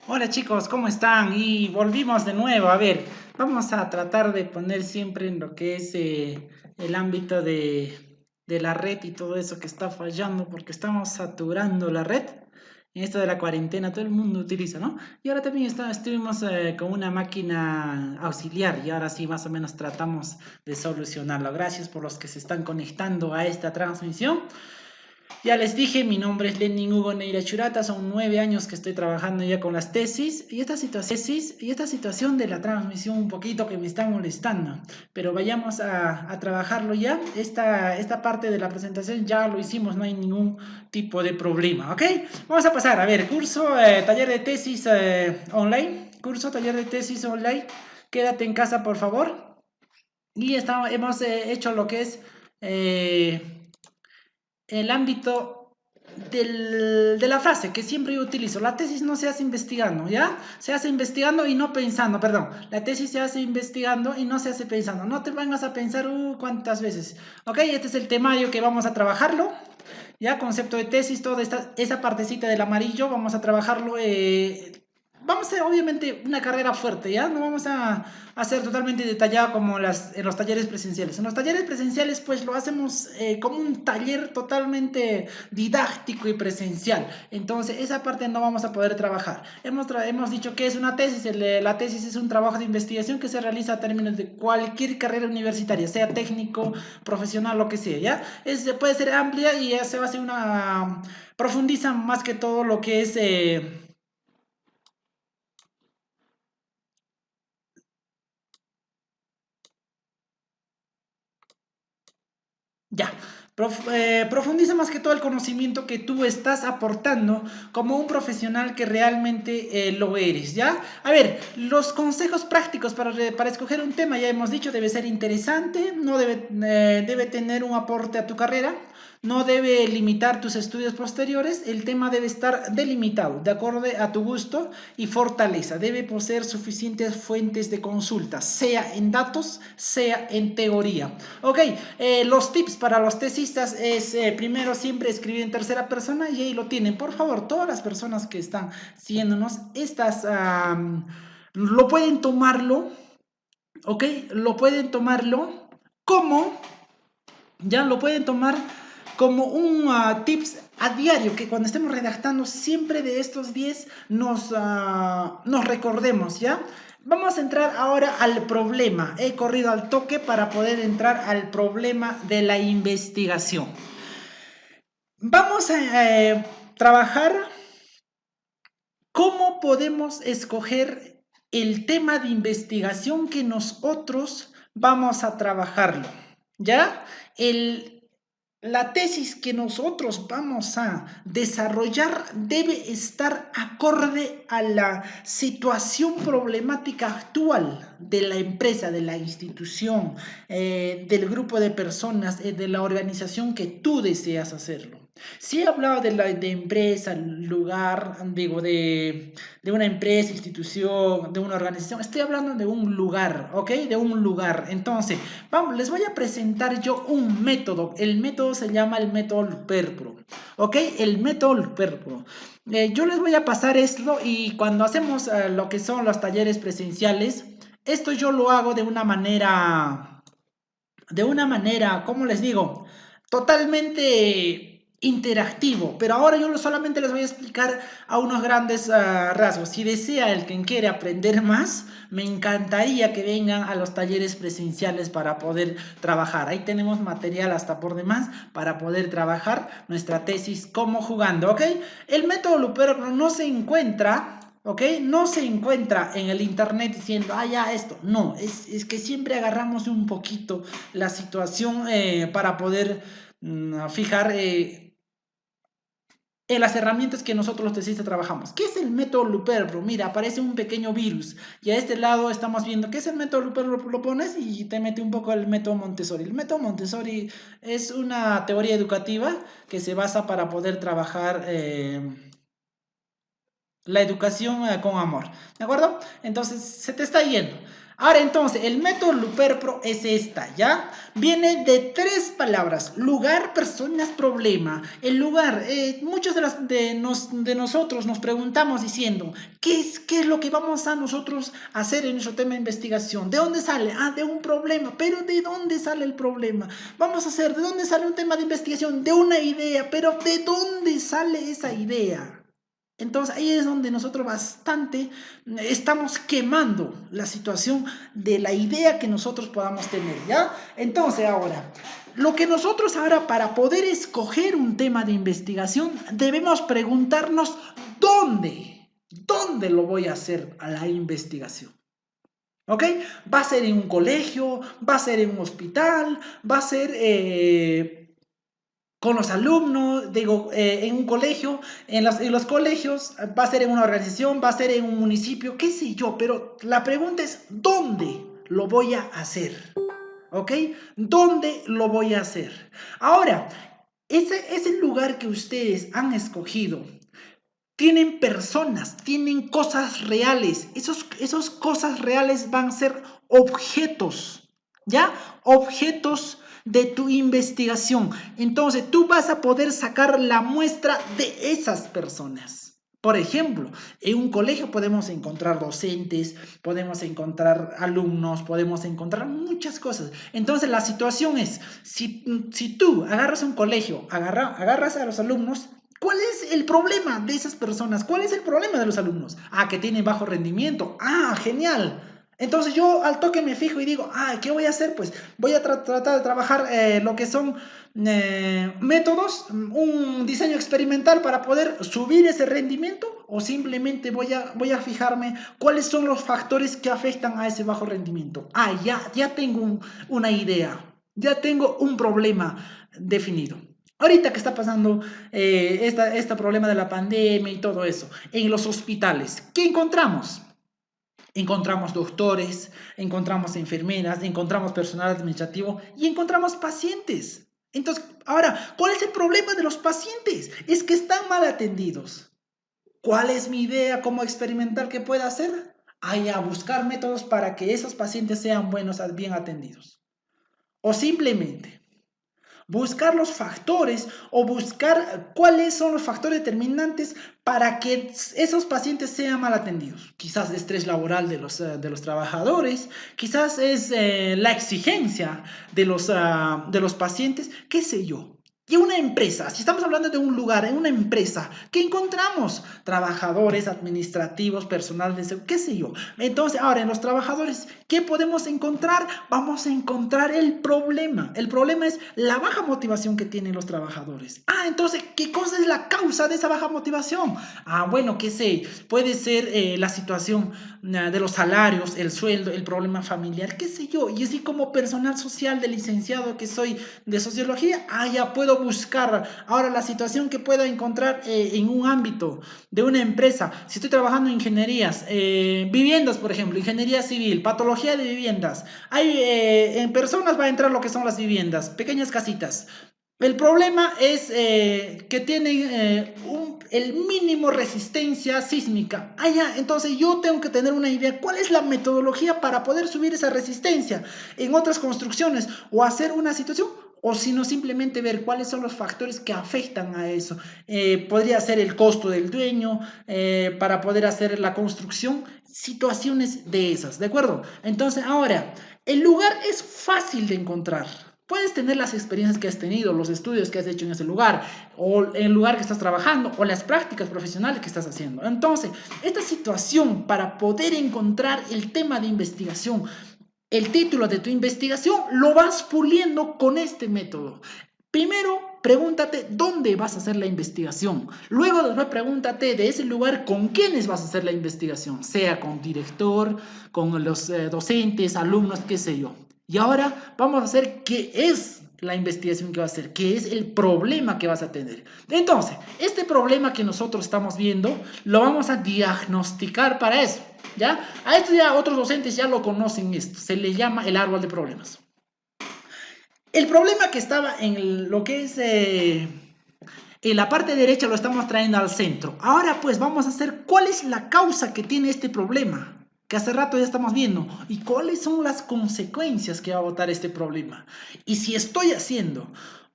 Hola chicos, ¿cómo están? Y volvimos de nuevo. A ver, vamos a tratar de poner siempre en lo que es el ámbito de la red y todo eso que está fallando porque estamos saturando la red. En esto de la cuarentena todo el mundo utiliza, ¿no? Y ahora también estuvimos con una máquina auxiliar y ahora sí más o menos tratamos de solucionarlo. Gracias por los que se están conectando a esta transmisión. Ya les dije, mi nombre es Lenin Hugo Neira Churata, son 9 años que estoy trabajando ya con las tesis y esta situación de la transmisión un poquito que me está molestando, pero vayamos a trabajarlo ya. Esta parte de la presentación ya lo hicimos, no hay ningún tipo de problema, ¿ok? Vamos a pasar, a ver, curso, taller de tesis online, curso, taller de tesis online, quédate en casa por favor. Y hemos hecho lo que es... el ámbito de la frase que siempre yo utilizo. La tesis no se hace investigando, ¿ya? Se hace investigando y no pensando, perdón. La tesis se hace investigando y no se hace pensando. No te vengas a pensar, cuántas veces. Ok, este es el temario que vamos a trabajarlo. Ya, concepto de tesis, toda esa partecita del amarillo, vamos a trabajarlo. Vamos a hacer obviamente una carrera fuerte, ¿ya? No vamos a ser totalmente detallado como en los talleres presenciales. En los talleres presenciales pues lo hacemos como un taller totalmente didáctico y presencial. Entonces esa parte no vamos a poder trabajar. Hemos dicho que es una tesis. La tesis es un trabajo de investigación que se realiza a términos de cualquier carrera universitaria, sea técnico, profesional, lo que sea, ¿ya? Puede ser amplia y ya se va a hacer una... Profundiza más que todo lo que es... Ya, profundiza más que todo el conocimiento que tú estás aportando como un profesional que realmente lo eres, ¿ya? A ver, los consejos prácticos para escoger un tema, ya hemos dicho, debe ser interesante, no debe tener un aporte a tu carrera, no debe limitar tus estudios posteriores, el tema debe estar delimitado, de acuerdo a tu gusto y fortaleza, debe poseer suficientes fuentes de consulta, sea en datos, sea en teoría. Ok, los tips para los tesistas es primero siempre escribir en tercera persona y ahí lo tienen. Por favor, todas las personas que están siguiéndonos, lo pueden tomarlo, ok, lo pueden tomarlo como, ya lo pueden tomar como un tips a diario, que cuando estemos redactando siempre de estos 10 nos recordemos, ¿ya? Vamos a entrar ahora al problema. He corrido al toque para poder entrar al problema de la investigación. Vamos a trabajar cómo podemos escoger el tema de investigación que nosotros vamos a trabajarlo, ¿ya? La tesis que nosotros vamos a desarrollar debe estar acorde a la situación problemática actual de la empresa, de la institución, del grupo de personas, de la organización que tú deseas hacerlo. Si he hablado de empresa, lugar, digo, de una empresa, institución, de una organización. Estoy hablando de un lugar, ¿ok? De un lugar. Entonces, vamos, les voy a presentar yo un método. El método se llama el método Luperpro, ¿ok? El método Luperpro. Yo les voy a pasar esto y cuando hacemos lo que son los talleres presenciales, esto yo lo hago ¿cómo les digo? Totalmente interactivo, pero ahora yo solamente les voy a explicar a unos grandes rasgos. Si desea el quien quiere aprender más, me encantaría que vengan a los talleres presenciales para poder trabajar. Ahí tenemos material hasta por demás para poder trabajar nuestra tesis como jugando, ¿ok? El método Lupero no se encuentra, ¿ok? No se encuentra en el internet diciendo, ya esto. No, es que siempre agarramos un poquito la situación para poder fijar en las herramientas que nosotros los tesistas trabajamos. ¿Qué es el método Luperpro? Mira, aparece un pequeño virus y a este lado estamos viendo qué es el método Luperpro, lo pones y te mete un poco el método Montessori. El método Montessori es una teoría educativa que se basa para poder trabajar la educación con amor, ¿de acuerdo? Entonces, se te está yendo. Ahora entonces, el método Luperpro es esta, ¿ya? Viene de 3 palabras: lugar, personas, problema. El lugar, muchos de nosotros nos preguntamos diciendo, ¿qué es lo que vamos a nosotros hacer en nuestro tema de investigación? ¿De dónde sale? Ah, de un problema. Pero ¿de dónde sale el problema? Vamos a hacer, ¿de dónde sale un tema de investigación? De una idea, pero ¿de dónde sale esa idea? Entonces ahí es donde nosotros bastante estamos quemando la situación de la idea que nosotros podamos tener, ¿ya? Entonces ahora, lo que nosotros ahora para poder escoger un tema de investigación debemos preguntarnos ¿dónde lo voy a hacer a la investigación? ¿Ok? Va a ser en un colegio, va a ser en un hospital, va a ser con los alumnos, digo, en un colegio, en los colegios, va a ser en una organización, va a ser en un municipio, qué sé yo, pero la pregunta es, ¿dónde lo voy a hacer? ¿Ok? ¿Dónde lo voy a hacer? Ahora, ese lugar que ustedes han escogido, tienen personas, tienen cosas reales. Esos cosas reales van a ser objetos, ¿ya? Objetos de tu investigación. Entonces, tú vas a poder sacar la muestra de esas personas. Por ejemplo, en un colegio podemos encontrar docentes, podemos encontrar alumnos, podemos encontrar muchas cosas. Entonces, la situación es, si tú agarras un colegio, agarras a los alumnos, ¿cuál es el problema de esas personas? ¿Cuál es el problema de los alumnos? Ah, que tienen bajo rendimiento. Ah, genial. Entonces yo al toque me fijo y digo, ah, ¿qué voy a hacer? Pues voy a tratar de trabajar lo que son métodos, un diseño experimental para poder subir ese rendimiento, o simplemente voy a fijarme cuáles son los factores que afectan a ese bajo rendimiento. Ah, ya tengo una idea, ya tengo un problema definido. Ahorita que está pasando este problema de la pandemia y todo eso, en los hospitales, ¿qué encontramos? Encontramos doctores, encontramos enfermeras, encontramos personal administrativo y encontramos pacientes. Entonces, ahora, ¿cuál es el problema de los pacientes? Es que están mal atendidos. ¿Cuál es mi idea como experimental que pueda hacer? A buscar métodos para que esos pacientes sean buenos, bien atendidos. O simplemente buscar los factores o buscar cuáles son los factores determinantes para que esos pacientes sean mal atendidos. Quizás estrés laboral de los trabajadores, quizás es la exigencia de los pacientes, qué sé yo. Y una empresa, si estamos hablando de un lugar, en una empresa, ¿qué encontramos? Trabajadores, administrativos, personal de qué sé yo. Entonces, ahora en los trabajadores, ¿qué podemos encontrar? Vamos a encontrar el problema. El problema es la baja motivación que tienen los trabajadores. Ah, entonces, ¿qué cosa es la causa de esa baja motivación? Ah, bueno, qué sé, puede ser la situación de los salarios, el sueldo, el problema familiar, qué sé yo. Y así como personal social de licenciado que soy de sociología, ya puedo buscar ahora la situación que pueda encontrar en un ámbito de una empresa. Si estoy trabajando en ingenierías, viviendas, por ejemplo, ingeniería civil, patología de viviendas, hay en personas va a entrar lo que son las viviendas, pequeñas casitas. El problema es que tienen el mínimo resistencia sísmica. Ya, entonces yo tengo que tener una idea cuál es la metodología para poder subir esa resistencia en otras construcciones o hacer una situación, o si no, simplemente ver cuáles son los factores que afectan a eso. Podría ser el costo del dueño para poder hacer la construcción, situaciones de esas, ¿de acuerdo? Entonces, ahora, el lugar es fácil de encontrar. Puedes tener las experiencias que has tenido, los estudios que has hecho en ese lugar, o el lugar que estás trabajando, o las prácticas profesionales que estás haciendo. Entonces, esta situación para poder encontrar el tema de investigación, el título de tu investigación, lo vas puliendo con este método. Primero, pregúntate dónde vas a hacer la investigación. Luego, después, pregúntate de ese lugar con quiénes vas a hacer la investigación, sea con director, con los docentes, alumnos, qué sé yo. Y ahora vamos a hacer qué es la investigación que vas a hacer, qué es el problema que vas a tener. Entonces, este problema que nosotros estamos viendo, lo vamos a diagnosticar para eso, ¿ya? A esto ya otros docentes ya lo conocen esto, se le llama el árbol de problemas. El problema que estaba en lo que es en la parte derecha lo estamos trayendo al centro. Ahora pues vamos a hacer cuál es la causa que tiene este problema. que hace rato ya estamos viendo, y cuáles son las consecuencias que va a botar este problema. Y si estoy haciendo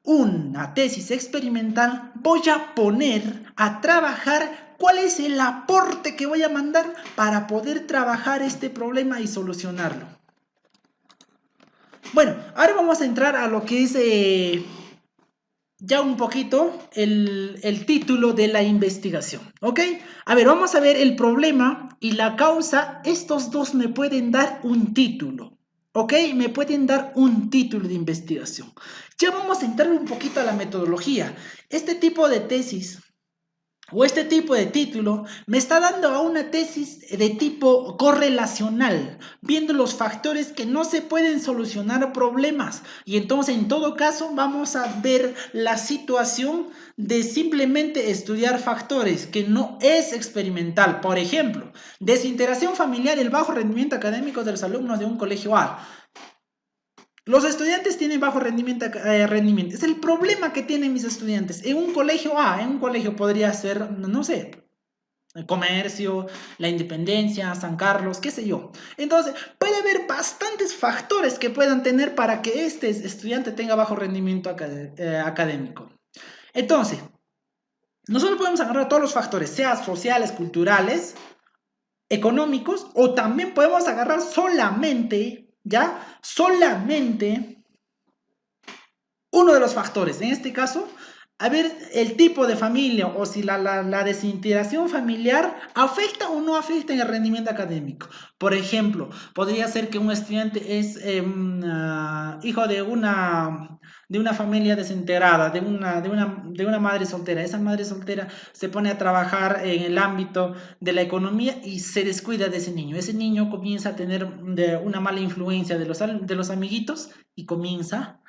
una tesis experimental, voy a poner a trabajar cuál es el aporte que voy a mandar para poder trabajar este problema y solucionarlo. Bueno, ahora vamos a entrar a lo que es ya un poquito el título de la investigación, ¿ok? A ver, vamos a ver el problema y la causa. Estos dos me pueden dar un título, ¿ok? Me pueden dar un título de investigación. Ya vamos a entrar un poquito a la metodología. Este tipo de tesis o este tipo de título me está dando a una tesis de tipo correlacional, viendo los factores que no se pueden solucionar problemas. Y entonces, en todo caso, vamos a ver la situación de simplemente estudiar factores, que no es experimental. Por ejemplo, desintegración familiar y el bajo rendimiento académico de los alumnos de un colegio A. Los estudiantes tienen bajo rendimiento. Es el problema que tienen mis estudiantes. En un colegio A, en un colegio podría ser, no sé, el Comercio, la Independencia, San Carlos, qué sé yo. Entonces, puede haber bastantes factores que puedan tener para que este estudiante tenga bajo rendimiento académico. Entonces, nosotros podemos agarrar todos los factores, sea sociales, culturales, económicos, o también podemos agarrar solamente, ¿ya? Solamente uno de los factores. En este caso, a ver el tipo de familia o si la desintegración familiar afecta o no afecta en el rendimiento académico. Por ejemplo, podría ser que un estudiante es hijo de una familia desintegrada, de una madre soltera. Esa madre soltera se pone a trabajar en el ámbito de la economía y se descuida de ese niño. Ese niño comienza a tener una mala influencia de los amiguitos y comienza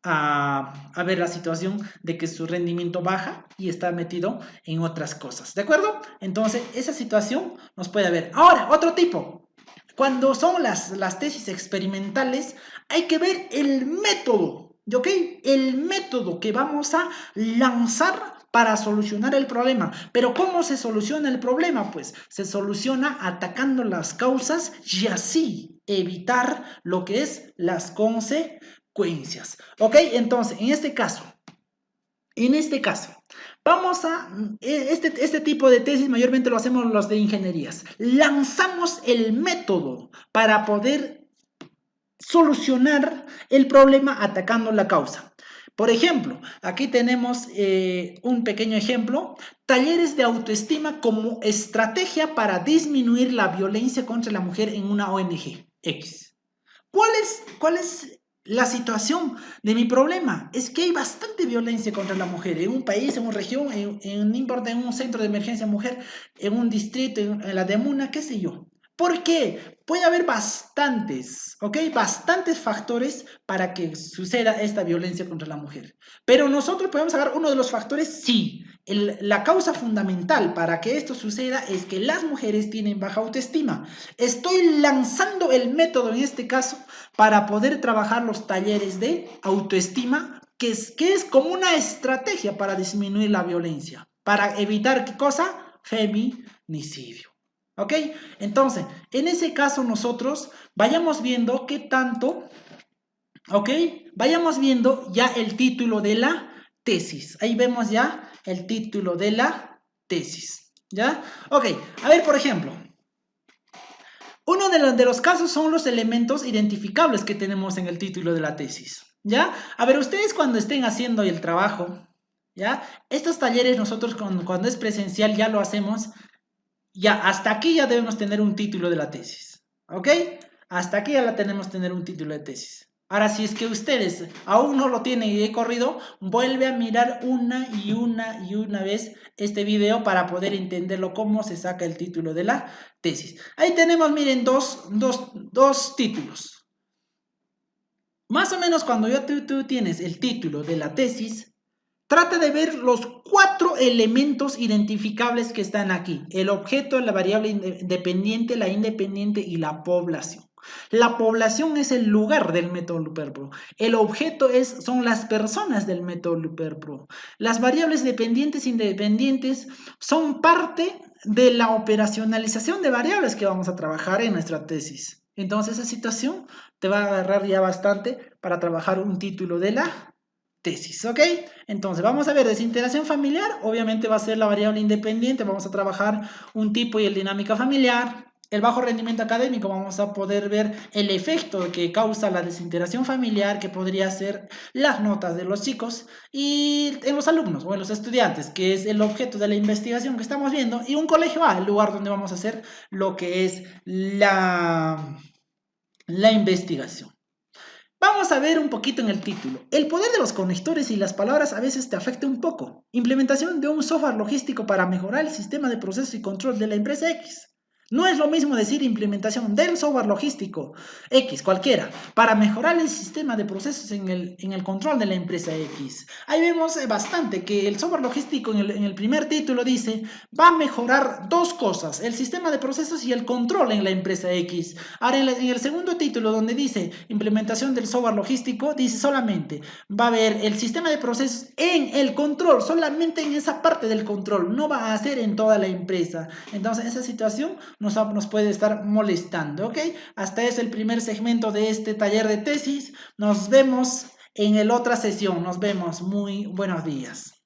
a ver la situación de que su rendimiento baja y está metido en otras cosas, ¿de acuerdo? Entonces, esa situación nos puede haber. Ahora, otro tipo. Cuando son las tesis experimentales, hay que ver el método, ¿ok? El método que vamos a lanzar para solucionar el problema. Pero ¿cómo se soluciona el problema? Pues se soluciona atacando las causas y así evitar lo que es las consecuencias. ¿Ok? Entonces, en este caso, vamos a, este tipo de tesis mayormente lo hacemos los de ingenierías. Lanzamos el método para poder solucionar el problema atacando la causa. Por ejemplo, aquí tenemos un pequeño ejemplo, talleres de autoestima como estrategia para disminuir la violencia contra la mujer en una ONG X. ¿Cuál es la situación de mi problema? Es que hay bastante violencia contra la mujer en un país, en una región, no importa, en un centro de emergencia mujer, en un distrito, en la Demuna, qué sé yo. ¿Por qué? Puede haber bastantes, ¿ok? Bastantes factores para que suceda esta violencia contra la mujer. Pero nosotros podemos saber uno de los factores, sí. La causa fundamental para que esto suceda es que las mujeres tienen baja autoestima. Estoy lanzando el método en este caso para poder trabajar los talleres de autoestima, que es como una estrategia para disminuir la violencia, para evitar, ¿qué cosa? Feminicidio. ¿Ok? Entonces, en ese caso nosotros vayamos viendo qué tanto, ¿ok? Vayamos viendo ya el título de la tesis. Ahí vemos ya el título de la tesis. ¿Ya? Ok, a ver, por ejemplo, uno de los casos son los elementos identificables que tenemos en el título de la tesis. ¿Ya? A ver, ustedes cuando estén haciendo el trabajo, ¿ya? Estos talleres nosotros cuando es presencial ya lo hacemos. Ya, hasta aquí ya debemos tener un título de la tesis, ¿ok? Hasta aquí ya la tenemos tener un título de tesis. Ahora, si es que ustedes aún no lo tienen y he corrido, vuelve a mirar una y una vez este video para poder entenderlo cómo se saca el título de la tesis. Ahí tenemos, miren, dos títulos. Más o menos cuando tú tienes el título de la tesis, trata de ver los 4 elementos identificables que están aquí. El objeto, la variable independiente, la independiente y la población. La población es el lugar del método LuperPro. El objeto son las personas del método LuperPro. Las variables dependientes e independientes son parte de la operacionalización de variables que vamos a trabajar en nuestra tesis. Entonces, esa situación te va a agarrar ya bastante para trabajar un título de la tesis, ¿ok? Entonces, vamos a ver, desintegración familiar, obviamente va a ser la variable independiente, vamos a trabajar un tipo y el dinámica familiar. El bajo rendimiento académico, vamos a poder ver el efecto que causa la desintegración familiar, que podría ser las notas de los chicos y en los alumnos o en los estudiantes, que es el objeto de la investigación que estamos viendo, y un colegio A, el lugar donde vamos a hacer lo que es la investigación. Vamos a ver un poquito en el título. El poder de los conectores y las palabras a veces te afecta un poco. Implementación de un software logístico para mejorar el sistema de proceso y control de la empresa X. No es lo mismo decir implementación del software logístico X, cualquiera, para mejorar el sistema de procesos en el control de la empresa X. Ahí vemos bastante que el software logístico en el primer título dice va a mejorar dos cosas, el sistema de procesos y el control en la empresa X. Ahora en el segundo título donde dice implementación del software logístico, dice solamente va a haber el sistema de procesos en el control, solamente en esa parte del control, no va a ser en toda la empresa. Entonces esa situación nos puede estar molestando, ¿ok? Hasta es el primer segmento de este taller de tesis. Nos vemos en la otra sesión. Nos vemos. Muy buenos días.